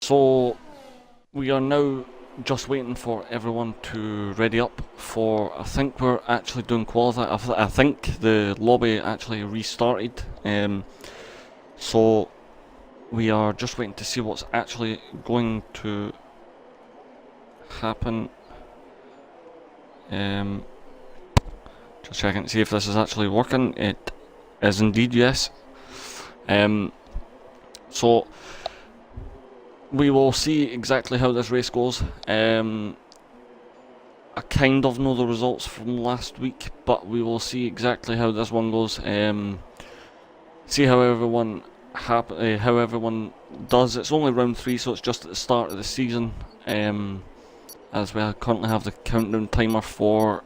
So we are now just waiting for everyone to ready up for, I think we're actually doing qualifying. I think the lobby actually restarted, so we are just waiting to see what's actually going to happen. Just checking to see if this is actually working. It is indeed, yes. So we will see exactly how this race goes. I kind of know the results from last week, but we will see exactly how this one goes. See how everyone does. It's only round 3, so it's just at the start of the season. As we currently have the countdown timer for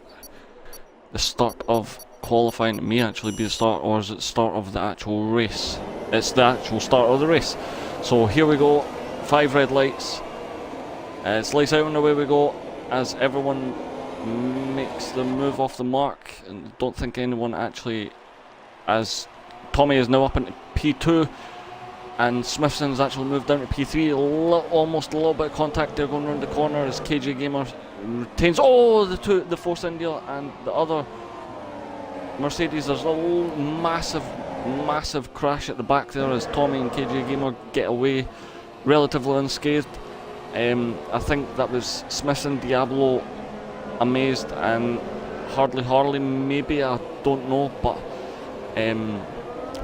the start of qualifying. It may actually be the start, or is it the start of the actual race? It's the actual start of the race. So here we go. 5 red lights. It's lights out and away we go as everyone makes the move off the mark. And don't think anyone actually, as Tommyy is now up into P2 and Smithson's actually moved down to P3. Almost a little bit of contact there going around the corner as KJ Gamer retains. Oh, the Force India and the other Mercedes. There's a massive crash at the back there as Tommyy and KJ Gamer get away relatively unscathed. I think that was Smithson, Diablo, Amazed and Harley maybe, I don't know, but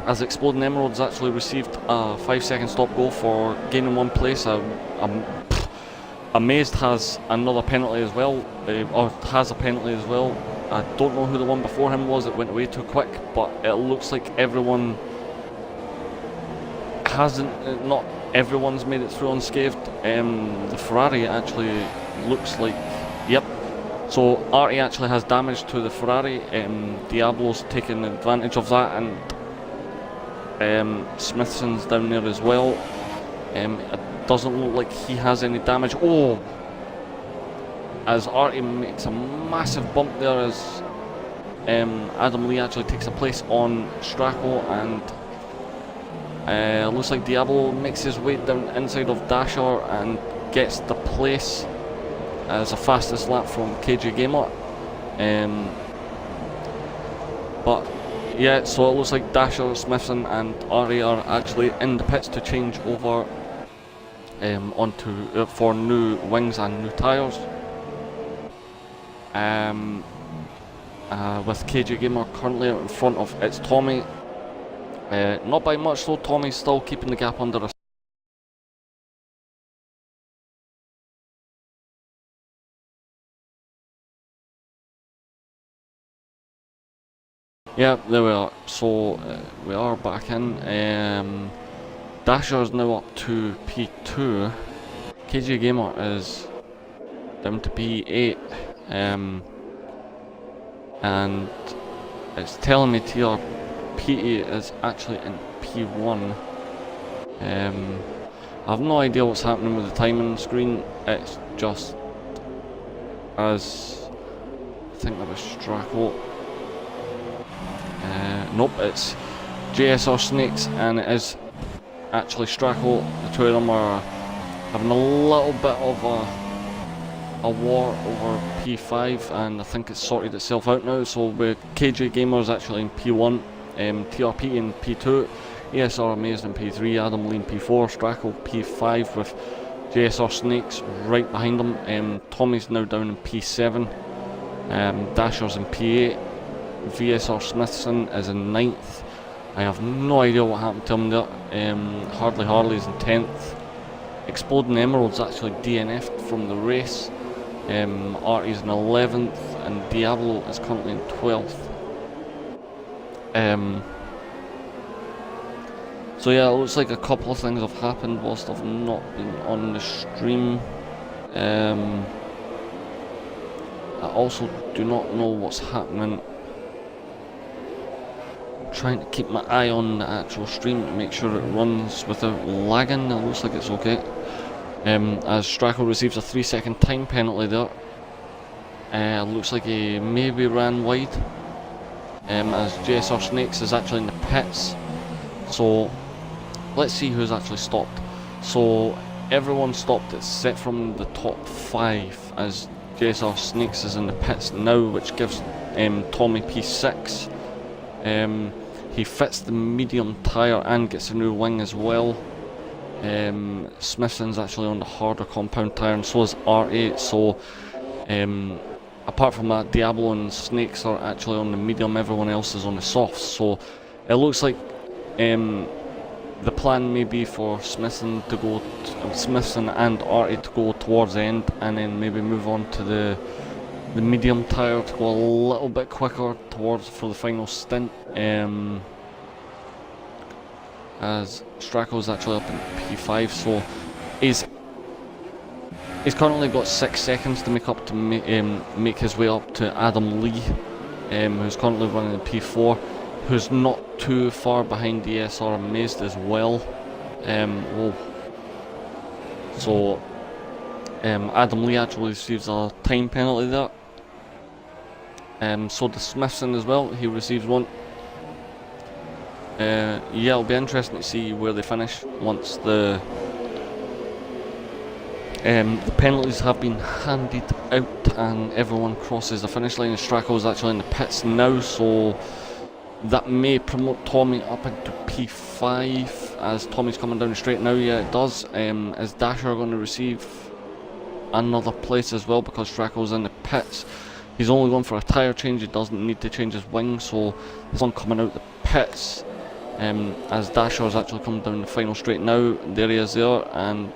as Exploding Emeralds actually received a 5-second stop go for gaining 1 place. Amazed has another penalty as well, or has a penalty as well. I don't know who the one before him was, it went away too quick, but it looks like everyone not everyone's made it through unscathed. The Ferrari actually looks like, yep. So Artie actually has damage to the Ferrari. Diablo's taking advantage of that, and Smithson's down there as well. It doesn't look like he has any damage. Oh, as Artie makes a massive bump there as Adam Lee actually takes a place on Stracco, and looks like Diablo makes his way down inside of Dasher and gets the place as the fastest lap from KJ Gamer. But yeah, so it looks like Dasher, Smithson and Artie are actually in the pits to change over onto for new wings and new tyres. With KJ Gamer currently out in front of it's Tommyy. Not by much though. Tommy's still keeping the gap under us. Yeah, there we are. So we are back in. Dasher is now up to P2. KJ Gamer is down to P8. And it's telling me TR Peatie is actually in P1. I have no idea what's happening with the timing screen. It's just as I think that was Stracco. Nope, it's JSRSnakez and it is actually Stracco. The two of them are having a little bit of a war over P5, and I think it's sorted itself out now. So with KJ Gamer is actually in P1. TRP in P2, ESR Amazed in P3, Adam Lee in P4, Stracco P5 with JSRSnakez right behind him. Tommy's now down in P7, Dasher's in P8, VSR Smithson is in 9th. I have no idea what happened to him there. Harley's in 10th. Exploding Emerald's actually DNF'd from the race. Artie's in 11th and Diablo is currently in 12th. So yeah, it looks like a couple of things have happened whilst I've not been on the stream. I also do not know what's happening. I'm trying to keep my eye on the actual stream to make sure it runs without lagging. It looks like it's okay. As Stracco receives a 3-second time penalty there. Looks like he maybe ran wide. As JSRSnakez is actually in the pits. So let's see who's actually stopped. So everyone stopped except from the top 5, as JSRSnakez is in the pits now, which gives Tommyy P6. He fits the medium tyre and gets a new wing as well. Smithson's actually on the harder compound tyre, and so is R8. So apart from that, Diablo and Snakes are actually on the medium, everyone else is on the softs. So it looks like the plan may be for Smithson to go, Smithson and R8 to go towards the end, and then maybe move on to the medium tyre to go a little bit quicker towards for the final stint. As Strako's actually up in P5, so he's currently got 6 seconds to make up to make his way up to Adam Lee, who's currently running in P4, who's not too far behind the ESR Amazed as well. So Adam Lee actually receives a time penalty there. So does Smithson as well, he receives one. Yeah, it'll be interesting to see where they finish once the penalties have been handed out and everyone crosses the finish line. Strako's actually in the pits now, so that may promote Tommyy up into P5, as Tommy's coming down the straight now. Yeah, it does. Is Dasher going to receive another place as well, because Strako's in the pits? He's only going for a tyre change, he doesn't need to change his wing, so there's one coming out the pits. As Dasher's actually coming down the final straight now, there he is there, and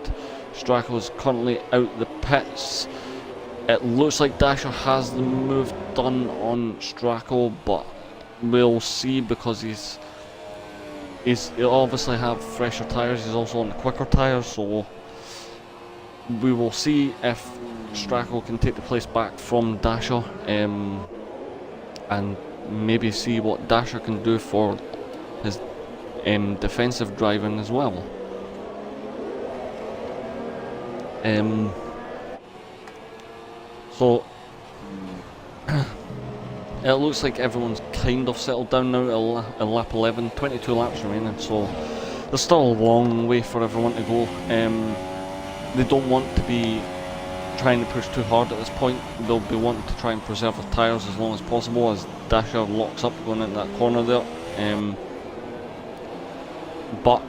Strako's currently out the pits. It looks like Dasher has the move done on Strako, but we'll see, because he'll obviously have fresher tyres, he's also on the quicker tyres, so we will see if Strako can take the place back from Dasher, and maybe see what Dasher can do for his defensive driving as well. So it looks like everyone's kind of settled down now at lap 11, 22 laps remaining, so there's still a long way for everyone to go. They don't want to be trying to push too hard at this point. They'll be wanting to try and preserve the tyres as long as possible, as Dasher locks up going into that corner there. But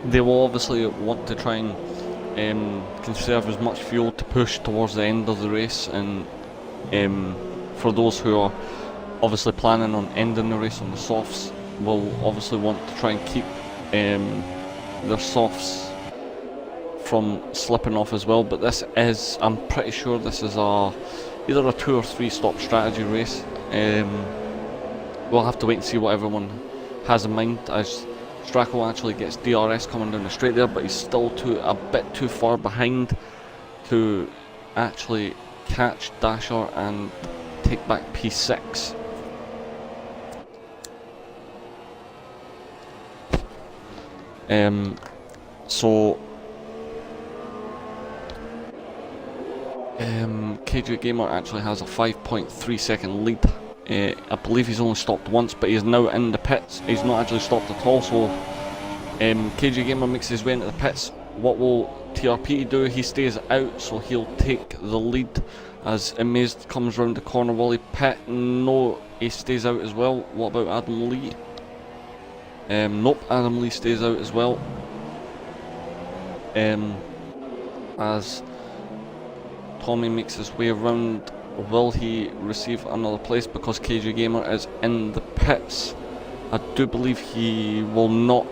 they will obviously want to try and conserve as much fuel to push towards the end of the race, and for those who are obviously planning on ending the race on the softs, will obviously want to try and keep their softs from slipping off as well. But this is, I'm pretty sure this is either a 2 or 3 stop strategy race. We'll have to wait and see what everyone has in mind, as Strako actually gets DRS coming down the straight there, but he's still a bit too far behind to actually catch Dasher and take back P6. So KJ Gamer actually has a 5.3 second lead. I believe he's only stopped once, but he's now in the pits. He's not actually stopped at all, so KJ Gamer makes his way into the pits. What will TRP do? He stays out, so he'll take the lead as Amazed comes round the corner. Will he pit? No, he stays out as well. What about Adam Lee? Nope, Adam Lee stays out as well. As Tommyy makes his way around, will he receive another place because KJ Gamer is in the pits? I do believe he will not,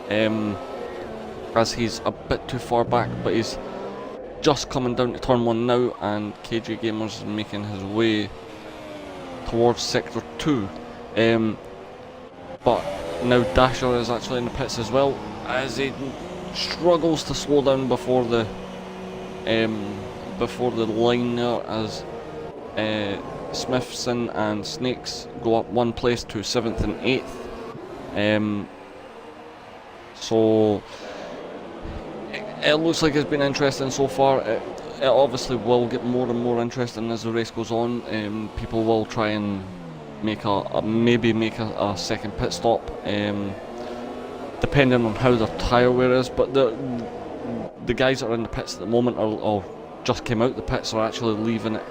as he's a bit too far back, but he's just coming down to turn 1 now, and KJ Gamer's making his way towards sector 2. But now Dasher is actually in the pits as well, as he struggles to slow down before the line there, as Smithson and Snakes go up 1 place to 7th and 8th. So it looks like it's been interesting so far. It obviously will get more and more interesting as the race goes on. People will try and make maybe make a second pit stop, depending on how their tyre wear is. But the guys that are in the pits at the moment or just came out the pits are actually leaving it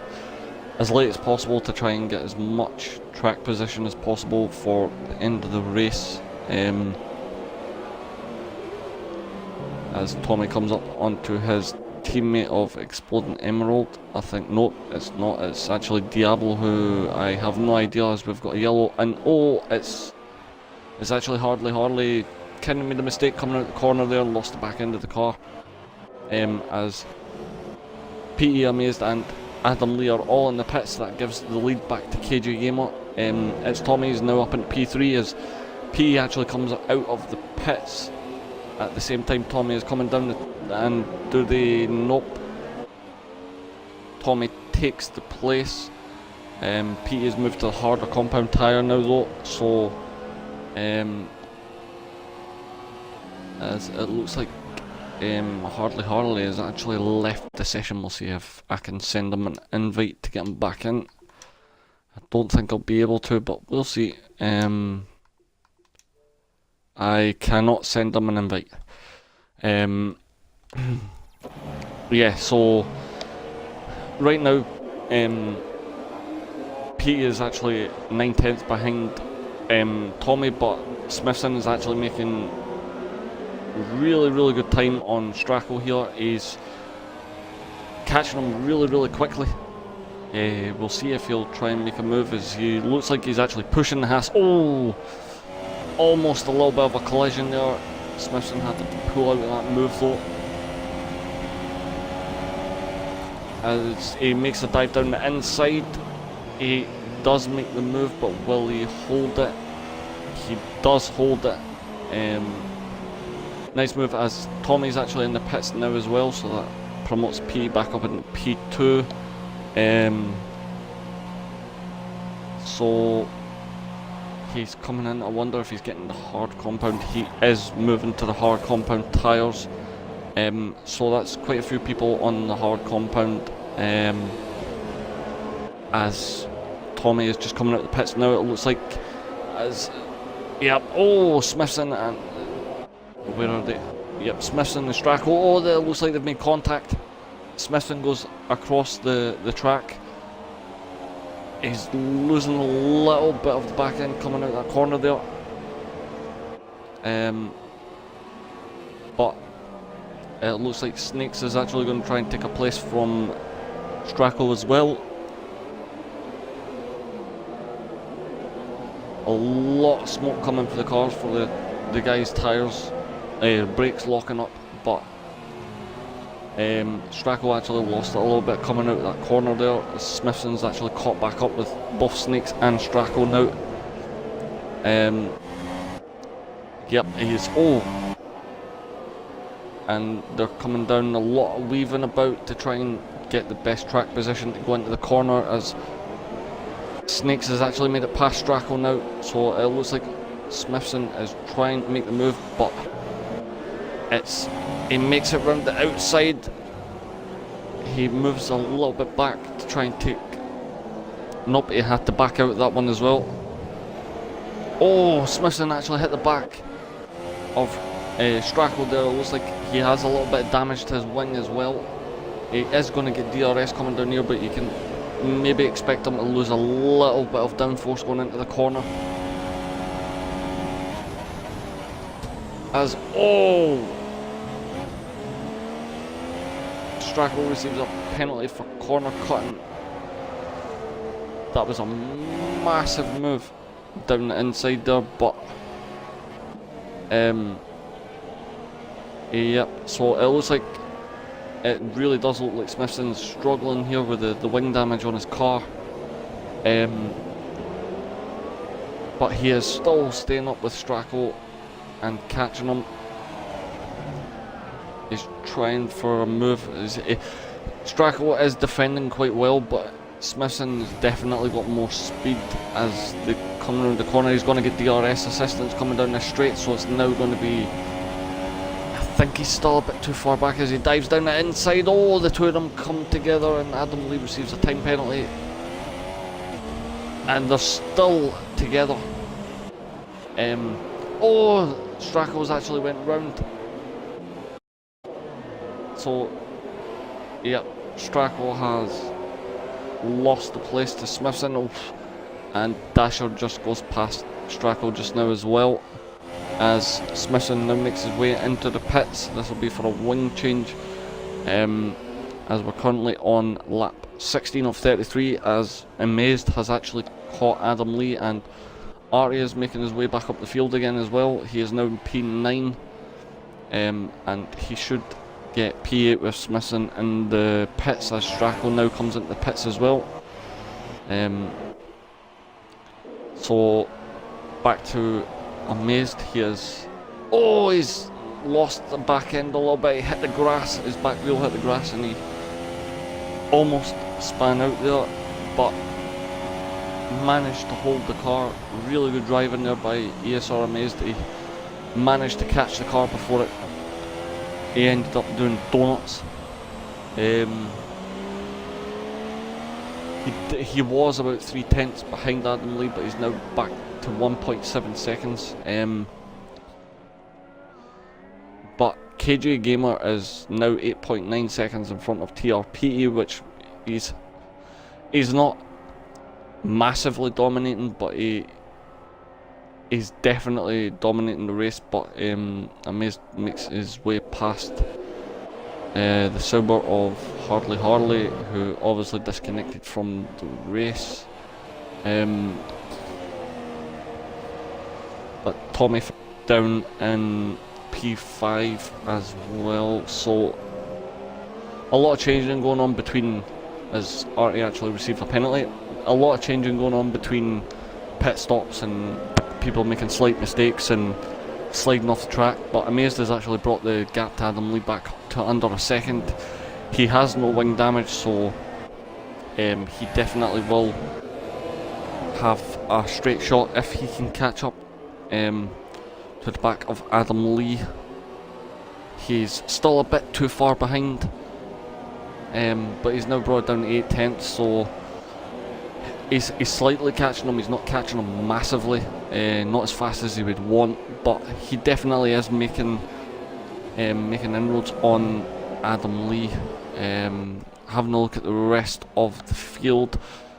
as late as possible to try and get as much track position as possible for the end of the race. As Tommyy comes up onto his teammate of Exploding Emerald. I think, nope, it's not, it's actually Diablo, who I have no idea, as we've got a yellow, and oh, it's actually Harley. Kind of made a mistake coming out the corner there and lost the back end of the car. As Peatie, Amazed and Adam Lee are all in the pits, so that gives the lead back to KJ Gamer. It's Tommy's now up in P3 as Peatie actually comes out of the pits at the same time Tommyy is coming down and do the nope. Tommyy takes the place. Peatie has moved to the harder compound tyre now though, so as it looks like Harley has actually left the session. We'll see if I can send him an invite to get him back in. I don't think I'll be able to, but we'll see. I cannot send him an invite. Yeah, so right now Peatie is actually 9/10 behind Tommyy, but Smithson is actually making really good time on Stracco here. He's catching him really quickly. We'll see if he'll try and make a move, as he looks like he's actually pushing the Haas. Oh, almost a little bit of a collision there. Smithson had to pull out of that move though, as he makes a dive down the inside. He does make the move, but will he hold it? He does hold it. Nice move, as Tommy's actually in the pits now as well, so that promotes P back up in P2. So he's coming in. I wonder if he's getting the hard compound. He is moving to the hard compound tyres. So that's quite a few people on the hard compound. As Tommyy is just coming out of the pits now, it looks like, as yep. Oh, Smithson and where are they? Yep, Smithson and Stracco. Oh, it looks like they've made contact. Smithson goes across the track. He's losing a little bit of the back end coming out that corner there. But it looks like Snakez is actually going to try and take a place from Stracco as well. A lot of smoke coming for the cars for the guys' tyres. Brakes locking up, but Stracco actually lost it a little bit coming out of that corner there. Smithson's actually caught back up with both Snakez and Stracco now. Yep, he's and they're coming down, a lot of weaving about to try and get the best track position to go into the corner, as Snakez has actually made it past Stracco now. So it looks like Smithson is trying to make the move, but he makes it round the outside. He moves a little bit back to try and take. Nope, he had to back out that one as well. Oh, Smithson actually hit the back of Stracco there. It looks like he has a little bit of damage to his wing as well. He is going to get DRS coming down here, but you can maybe expect him to lose a little bit of downforce going into the corner. As Stracco receives a penalty for corner cutting. That was a massive move down the inside there, but yep, so it looks like, it really does look like Smithson's struggling here with the wing damage on his car. But he is still staying up with Stracco and catching him. He's trying for a move. Stracco is defending quite well, but Smithson's definitely got more speed as they come around the corner. He's going to get DRS assistance coming down this straight, so it's now going to be, I think he's still a bit too far back as he dives down the inside. Oh, the two of them come together and Adam Lee receives a time penalty. And they're still together. Oh, Stracco's actually went round. so yep, Stracco has lost the place to Smithson, and Dasher just goes past Stracco just now as well, as Smithson now makes his way into the pits. This will be for a wing change, as we're currently on lap 16 of 33, as Amazed has actually caught Adam Lee, and Artie is making his way back up the field again as well. He is now in P9, and he should get P8 with Smithson in the pits, as Stracco now comes into the pits as well. So back to Amazed. He's lost the back end a little bit. He hit the grass, his back wheel hit the grass, and he almost span out there, but managed to hold the car. Really good driving there by ESR Amazed. He managed to catch the car before he ended up doing donuts. He was about 3/10 behind Adam Lee, but he's now back to 1.7 seconds. But KJ Gamer is now 8.9 seconds in front of TRPE, which he's not massively dominating, but he's definitely dominating the race. But Amazed makes his way past the Sauber of Harley, who obviously disconnected from the race. But Tommyy down in P5 as well, so a lot of changing going on between, as Artie actually received a penalty, a lot of changing going on between pit stops and people making slight mistakes and sliding off the track. But Amazed has actually brought the gap to Adam Lee back to under a second. He has no wing damage, so he definitely will have a straight shot if he can catch up to the back of Adam Lee. He's still a bit too far behind, but he's now brought down to 8/10, so he's slightly catching him. He's not catching him massively, not as fast as he would want, but he definitely is making inroads on Adam Lee. Having a look at the rest of the field,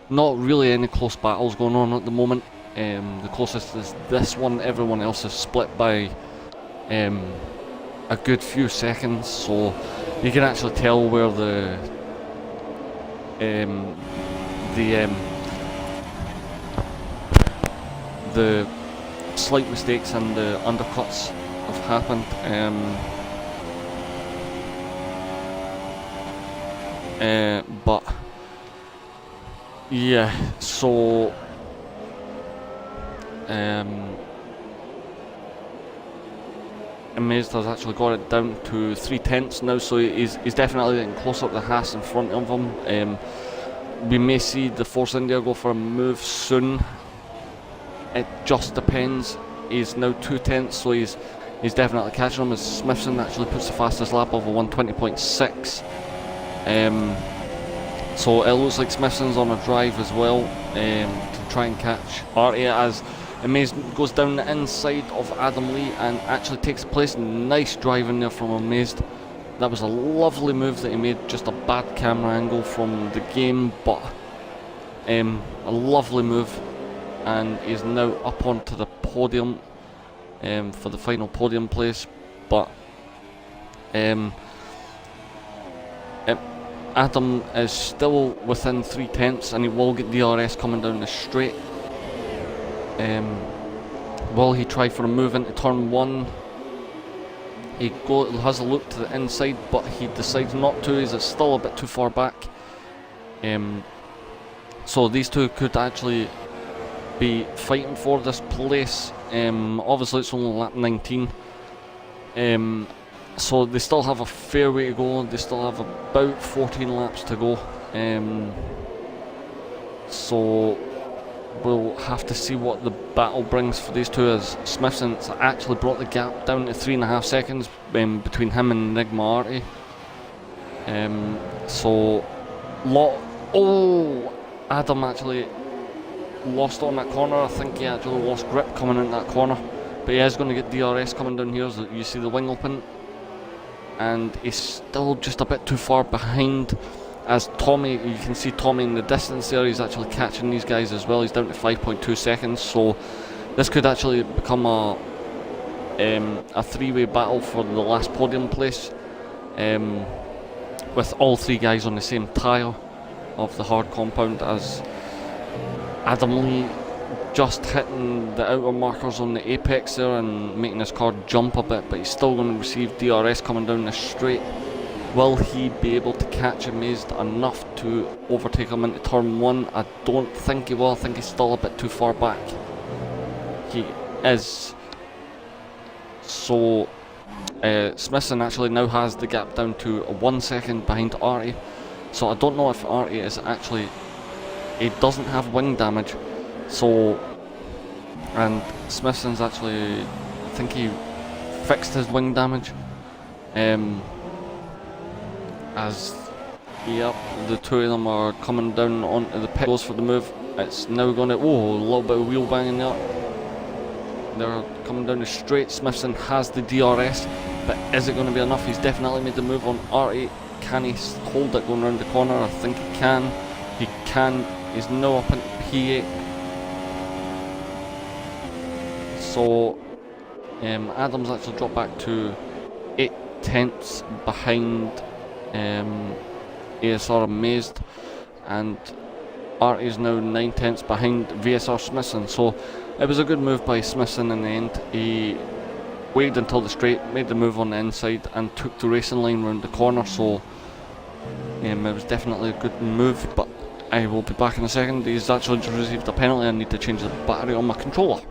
not really any close battles going on at the moment. The closest is this one. Everyone else is split by a good few seconds, so you can actually tell where the slight mistakes and the undercuts have happened. But yeah, so Amazed has actually got it down to 3/10 now, so he's definitely getting closer to the Haas in front of him. We may see the Force India go for a move soon. It just depends. He's now 2/10, so he's definitely catching him, as Smithson actually puts the fastest lap of a 1:20.6. So it looks like Smithson's on a drive as well, to try and catch Artie, as Amazed goes down the inside of Adam Lee and actually takes place. Nice driving there from Amazed. That was a lovely move that he made, just a bad camera angle from the game, but a lovely move, and he's now up onto the podium for the final podium place. But Adam is still within 3/10, and he will get DRS coming down the straight. Will he try for a move into turn 1? He has a look to the inside, but he decides not to. He's still a bit too far back. So these two could actually be fighting for this place. Obviously it's only lap 19. So they still have a fair way to go. They still have about 14 laps to go. So we'll have to see what the battle brings for these two, as Smithson's actually brought the gap down to 3.5 seconds between him and Enigma Artie. Adam actually lost on that corner. I think he actually lost grip coming into that corner, but he is going to get DRS coming down here, as you see the wing open. and he's still just a bit too far behind. As Tommyy, you can see Tommyy in the distance there, he's actually catching these guys as well. He's down to 5.2 seconds, so this could actually become a three-way battle for the last podium place, with all three guys on the same tyre of the hard compound, as Adam Lee just hitting the outer markers on the apex there and making his car jump a bit, but he's still going to receive DRS coming down the straight. Will he be able to catch Amazed enough to overtake him into turn 1? I don't think he will. I think he's still a bit too far back. He is. So Smithson actually now has the gap down to 1 second behind Artie. So I don't know if Artie is actually, he doesn't have wing damage, so, and Smithson's actually, I think he fixed his wing damage, as, yep, the two of them are coming down onto the pit. Goes for the move. It's now going to, oh, a little bit of wheel banging there. They're coming down the straight. Smithson has the DRS, but is it going to be enough? He's definitely made the move on Artie. Can he hold it going around the corner? I think he can. He can. He's now up into P8. So Adam's actually dropped back to 8 tenths behind ESR Amazed, and Artie's now 9 tenths behind VSR Smithson. So it was a good move by Smithson in the end. He waited until the straight, made the move on the inside, and took the racing line round the corner. So it was definitely a good move, but I will be back in a second. He's actually just received a penalty. I need to change the battery on my controller.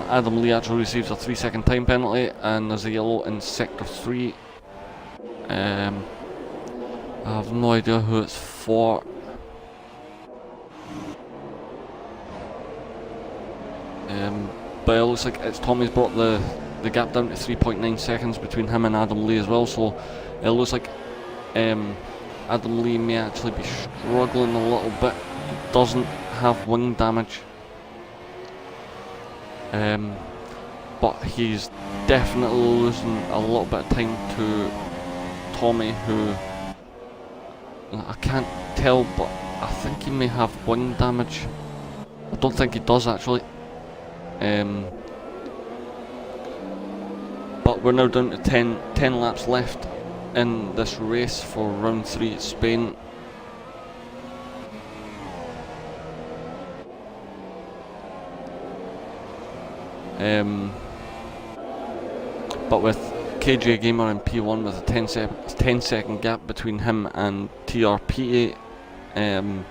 Adam Lee actually receives a 3-second time penalty, and there's a yellow in sector 3. I have no idea who it's for. But it looks like it's Tommy's brought the gap down to 3.9 seconds between him and Adam Lee as well, so it looks like Adam Lee may actually be struggling a little bit. He doesn't have wing damage. but he's definitely losing a little bit of time to Tommyy, who I can't tell, but I think he may have wing damage. I don't think he does actually. But we're now down to 10 laps left in this race for round 3 at Spain. But with KJ Gamer in P1 with a 10 second gap between him and Tyre Peatie, it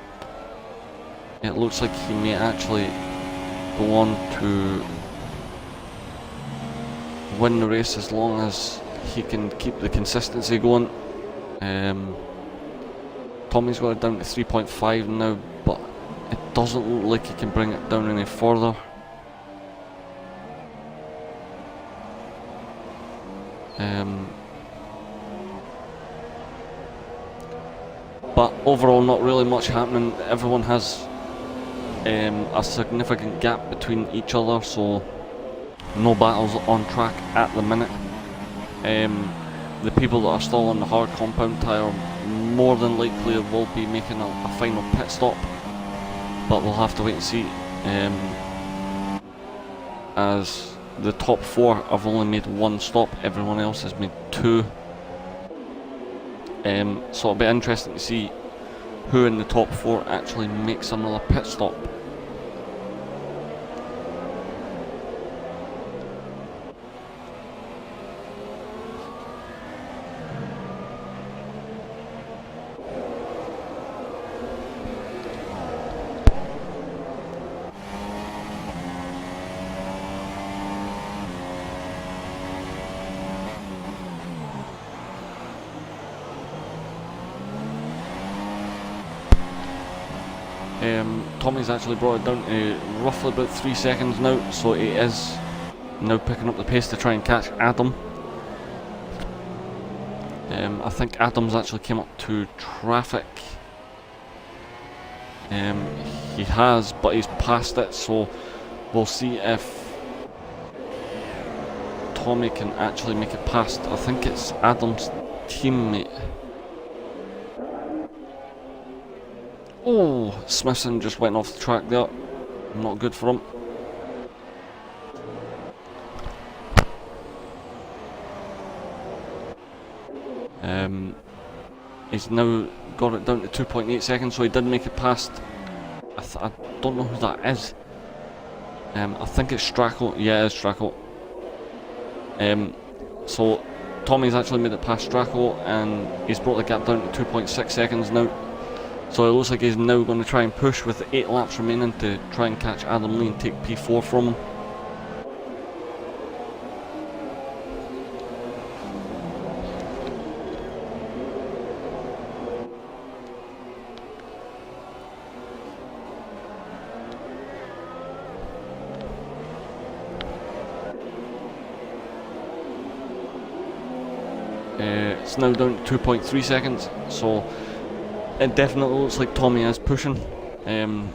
looks like he may actually go on to win the race as long as he can keep the consistency going. Tommy's got it down to 3.5 now, but it doesn't look like he can bring it down any further. But overall, not really much happening. Everyone has a significant gap between each other, so no battles on track at the minute. The people that are still on the hard compound tyre more than likely will be making a final pit stop, but we'll have to wait and see, as the top 4 have only made 1 stop, everyone else has made 2. So it'll be interesting to see who in the top 4 actually makes another pit stop. Tommy's actually brought it down to roughly about 3 seconds now, so he is now picking up the pace to try and catch Adam. I think Adam's actually came up to traffic. He has, but he's passed it, so we'll see if Tommyy can actually make it past. I think it's Adam's teammate. Oh, Smithson just went off the track there. Not good for him. He's now got it down to 2.8 seconds, so he did make it past. I don't know who that is. I think it's Stracco. Yeah, it's Stracco. So Tommy's actually made it past Stracco, and he's brought the gap down to 2.6 seconds now. So it looks like he's now going to try and push with 8 laps remaining to try and catch Adam Lee and take P4 from him. It's now down to 2.3 seconds, so it definitely looks like Tommyy is pushing.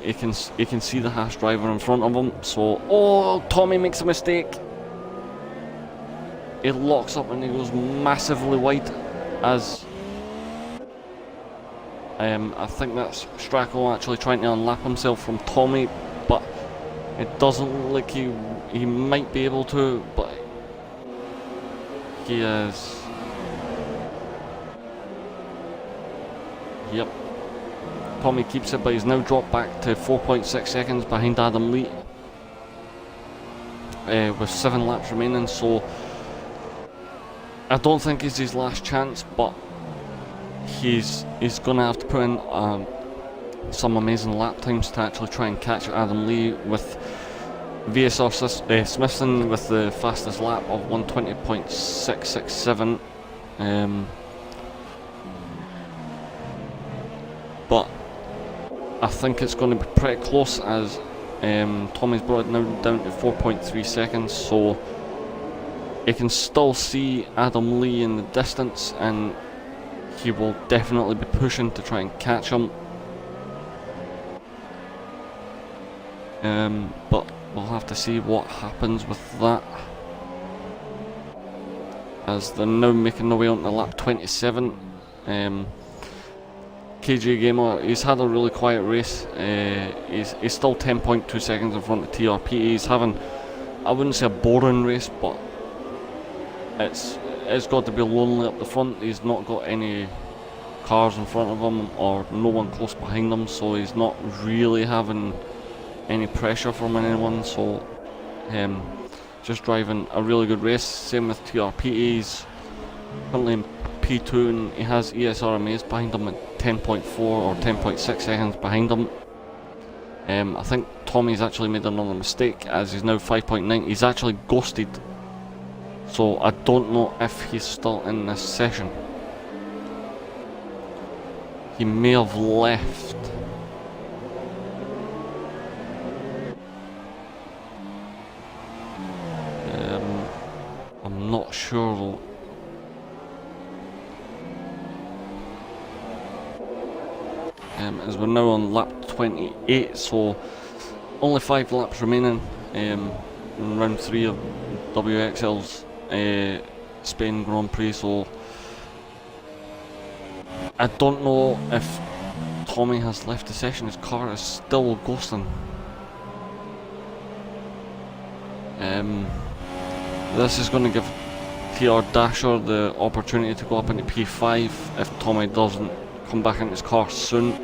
He can see the Haas driver in front of him. So, oh, Tommyy makes a mistake. He locks up and he goes massively wide. As I think that's Stracco actually trying to unlap himself from Tommyy, but it doesn't look like he might be able to. But he is. Yep. Tommyy keeps it, but he's now dropped back to 4.6 seconds behind Adam Lee. With 7 laps remaining, so I don't think it's his last chance, but he's going to have to put in some amazing lap times to actually try and catch Adam Lee, with VSR Smithson with the fastest lap of 120.667. But I think it's going to be pretty close, as Tommy's brought it now down to 4.3 seconds, so he can still see Adam Lee in the distance, and he will definitely be pushing to try and catch him. But we'll have to see what happens with that. as they're now making their way on to lap 27. KJ Gamer, he's had a really quiet race. He's still 10.2 seconds in front of TRP. He's having, I wouldn't say a boring race, but it's got to be lonely up the front. He's not got any cars in front of him or no one close behind him, so he's not really having any pressure from anyone. So just driving a really good race. Same with TRP. He's currently in P2 and he has ESR Amazed behind him at 10.4 or 10.6 seconds behind him. I think Tommy's actually made another mistake as he's now 5.9. He's actually ghosted, so I don't know if he's still in this session. He may have left. I'm not sure though. As we're now on lap 28, so only 5 laps remaining in round 3 of WXL's Spain Grand Prix, so I don't know if Tommyy has left the session. His car is still ghosting. This is going to give TR Dasher the opportunity to go up into P5 if Tommyy doesn't come back into his car soon.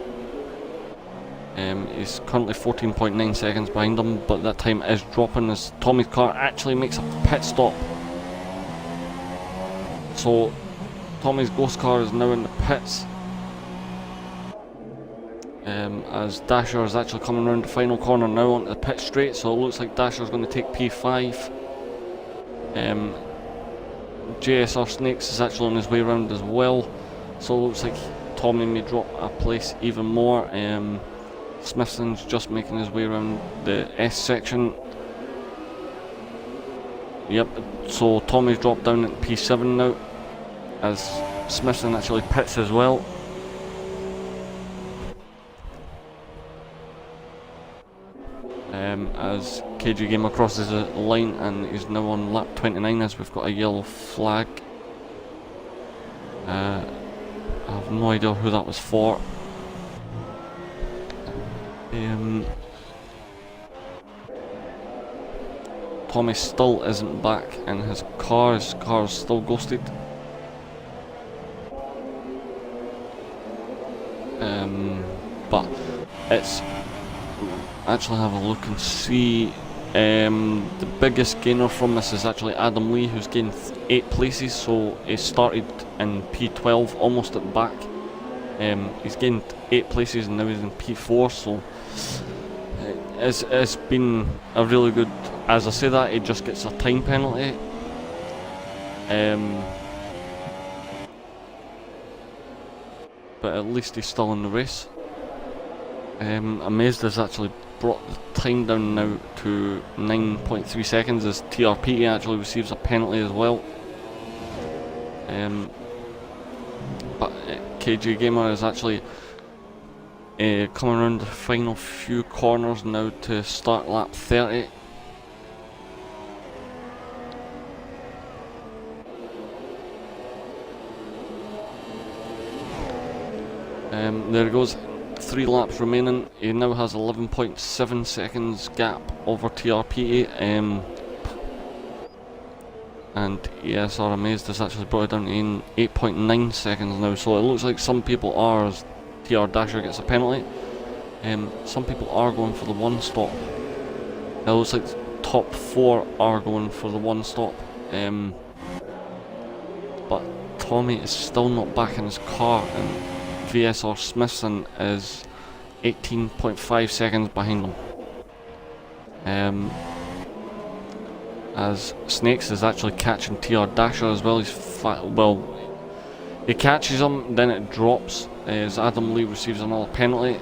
He's currently 14.9 seconds behind him, but that time is dropping as Tommy's car actually makes a pit stop. So Tommy's ghost car is now in the pits, as Dasher is actually coming around the final corner now onto the pit straight, so it looks like Dasher's going to take P5. JSRSnakez is actually on his way around as well, so it looks like Tommyy may drop a place even more. Smithson's just making his way around the S section. Yep, so Tommy's dropped down into P7 now, as Smithson actually pits as well. As KJ Gamer crosses the line and he's now on lap 29 as we've got a yellow flag. I have no idea who that was for. Tommyy still isn't back in his car. His car is still ghosted. But it's actually have a look and see. The biggest gainer from this is actually Adam Lee, who's gained 8 places. So he started in P12, almost at the back. He's gained 8 places and now he's in P4. So it's been a really good. As I say that, he just gets a time penalty. But at least he's still in the race. Amazed has actually brought the time down now to 9.3 seconds as TRP actually receives a penalty as well. But KJ Gamer is actually coming around the final few corners now to start lap 30. There it goes, 3 laps remaining. He now has 11.7 seconds gap over TRP, and ESR Amazed has actually brought it down to 8.9 seconds now, so it looks like some people are, as TR Dasher gets a penalty, some people are going for the 1 stop. It looks like the top 4 are going for the 1 stop, but Tommyy is still not back in his car, and VSR Smithson is 18.5 seconds behind him. As Snakes is actually catching TR Dasher as well. He catches him, then it drops as Adam Lee receives another penalty.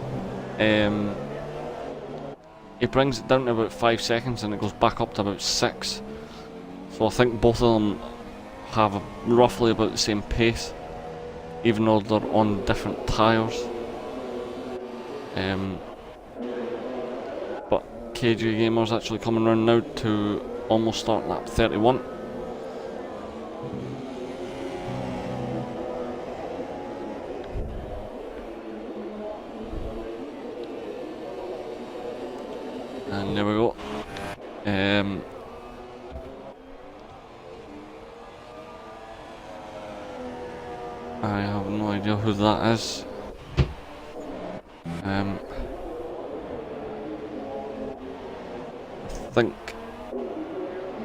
He brings it down to about 5 seconds and it goes back up to about 6. So I think both of them have roughly about the same pace, even though they're on different tyres. But KJ Gamer's actually coming around now to almost start lap 31. And there we go. I have no idea who that is. I think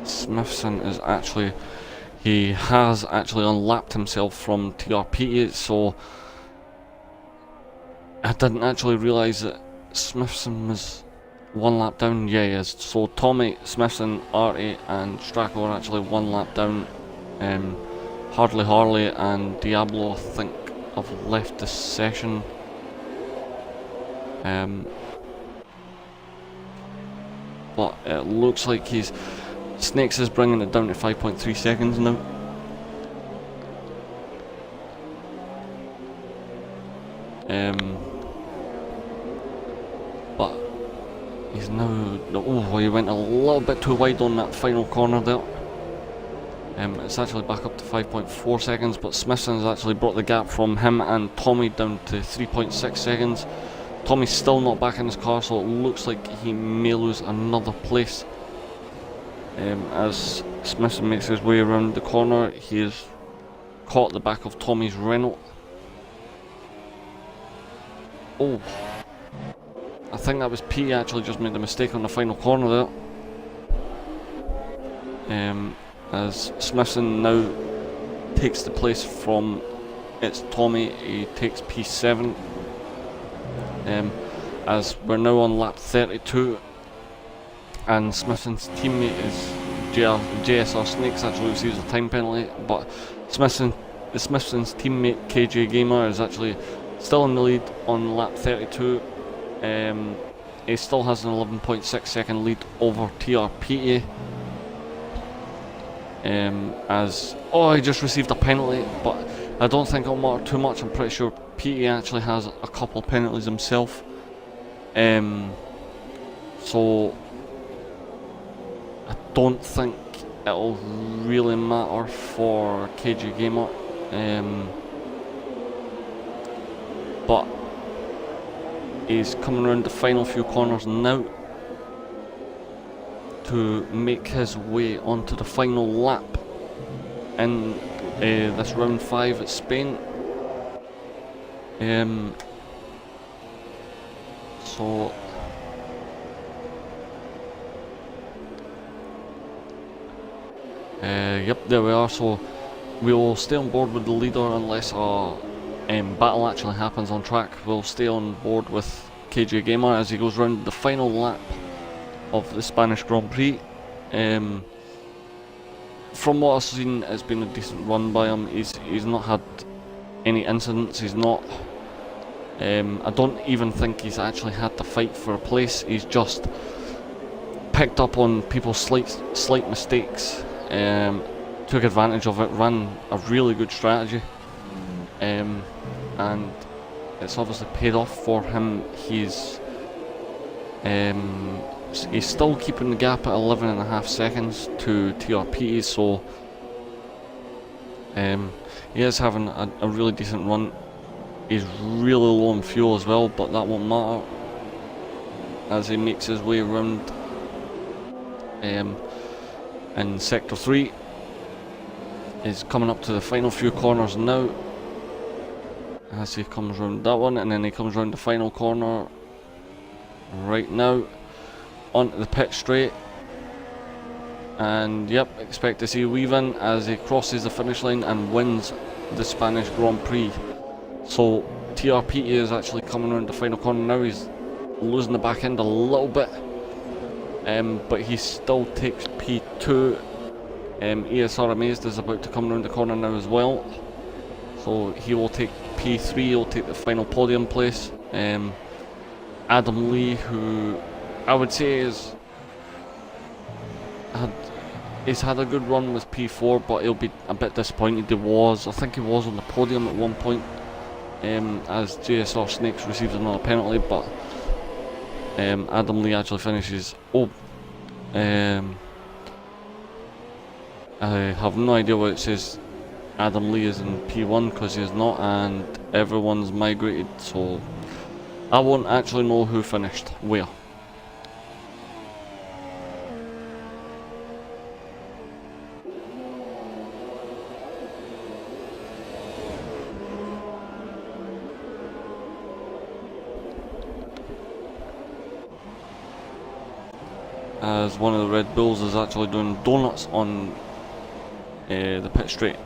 Smithson is actually, he has actually unlapped himself from TRP, so I didn't actually realise that Smithson was one lap down. Yeah, he is. So Tommyy, Smithson, Artie and Stracco are actually one lap down. Harley and Diablo, I think, have left the session. But it looks like Snakez is bringing it down to 5.3 seconds now. But he's now, oh, he went a little bit too wide on that final corner there. It's actually back up to 5.4 seconds, but Smithson has actually brought the gap from him and Tommyy down to 3.6 seconds. Tommy's still not back in his car, so it looks like he may lose another place. As Smithson makes his way around the corner, he is caught the back of Tommy's Renault. Oh, I think that was Peatie actually just made a mistake on the final corner there. As Smithson now takes the place from Tommyy, he takes P7. As we're now on lap 32, and Smithson's teammate is JSRSnakez actually receives a time penalty, but Smithson's teammate KJ Gamer is actually still in the lead on lap 32. He still has an 11.6 second lead over TRP. He just received a penalty, but I don't think it'll matter too much. I'm pretty sure Peatie actually has a couple of penalties himself. So I don't think it'll really matter for KJ Gamer. But he's coming around the final few corners now to make his way onto the final lap in this round 5 at Spain. Yep, there we are. So we will stay on board with the leader unless a battle actually happens on track. We'll stay on board with KJ Gamer as he goes round the final lap of the Spanish Grand Prix. From what I've seen, it's been a decent run by him. He's not had any incidents. He's not. I don't even think he's actually had to fight for a place. He's just picked up on people's slight mistakes, took advantage of it, ran a really good strategy, and it's obviously paid off for him. He's still keeping the gap at 11.5 seconds to TRP, so he is having a really decent run. He's really low on fuel as well, but that won't matter as he makes his way around in Sector 3. He's coming up to the final few corners now as he comes around that one, and then he comes around the final corner right now onto the pit straight, and yep, expect to see a weave in as he crosses the finish line and wins the Spanish Grand Prix. So TRP is actually coming around the final corner now. He's losing the back end a little bit, but he still takes P2. ESR Amazed is about to come around the corner now as well, so he will take P3, he'll take the final podium place. Adam Lee, who I would say he's had a good run with P4, but he'll be a bit disappointed. I think he was on the podium at one point, as JSRSnakez receives another penalty, but Adam Lee actually finishes. I have no idea why it says Adam Lee is in P1 because he is not, and everyone's migrated, so I won't actually know who finished where. as one of the Red Bulls is actually doing donuts on the pit straight.